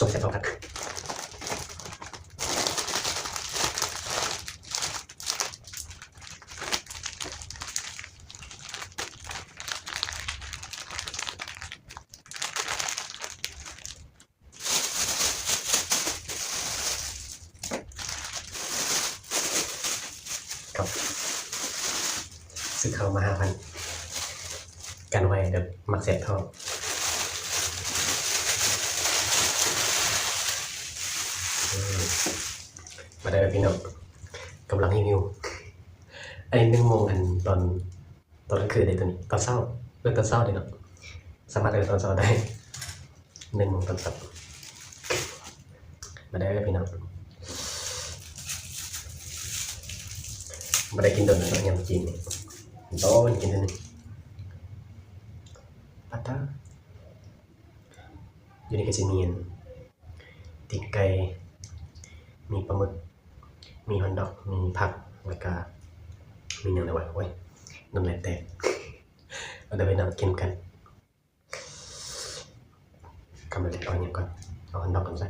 ส่งเสียงตอบรับครับซื้อเข้ามา5,000กันไว้เดี๋ยวมักเสียท่อมาได้พี่น้องกำลังหิวอันนี้1 โมงตอนกลางคืนเลยตัวนี้ตอนเช้าตอนเช้าเลยเนาะสามารถตอนเช้าได้1 โมงตอนเช้ามาได้พี่น้องมาได้กินโดนแล้วยำจีนนี่โต๊ะกินนี่ปัตตาอยู่ในกระเจียนติ่งไก่มีปลาหมึกมีฮอนดอกมีผักแล้วก็มีเนื้ออะไรวะโอ้ยน้ำลายแตกเราเดี๋ยวไปนั่งกินกันกำลังจะเอาอย่างก่อนเอาฮอนดอกก่อนใส่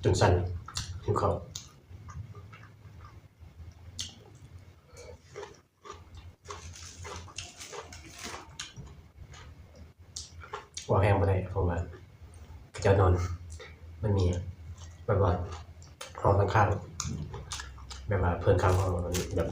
จนสั่นหิวข้าวว่าแห้งไปได้ผมว่าจะนอนมันมีแบบว่าห้องข้างๆแบบว่าเพื่อนข้างห้องแบบ